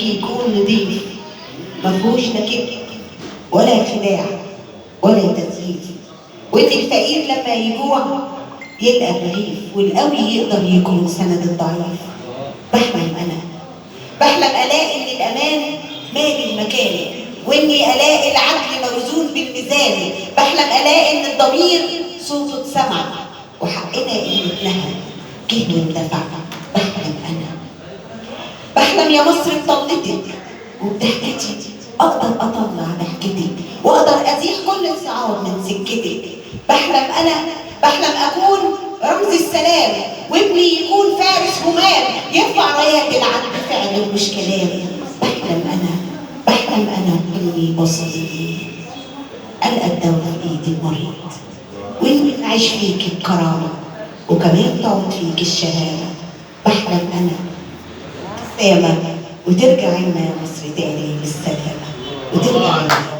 يكون نظيف مفهوش لا كذب ولا خداع ولا تزييف، وان الفقير لما يجوع يلقى الرغيف، والقوي يقدر يكون سند الضعيف. بحلم الاقي ان الامان مالي المكان، واني الاقي العدل موزون بالميزان. بحلم الاقي ان الضمير صوته اتسمع، وحقنا قيمتنا جه واندفع. بحلم يا مصر بطلتك وبضحكتي اقدر اطلع ضحكتك، واقدر ازيح كل الصعاب من سكتك. بحلم اكون رمز السلام، وابني يكون فارس همام يرفع رايات العدل فعل ومش كلام. بحلم انا اني بصري القى الدوله في ايدي المريض، واني اعيش فيك الكرامه وكمان تعود فيك الشهاده. بحلم انا سامة وترجع لنا مصر تاني بالسلامة، وترجع لنا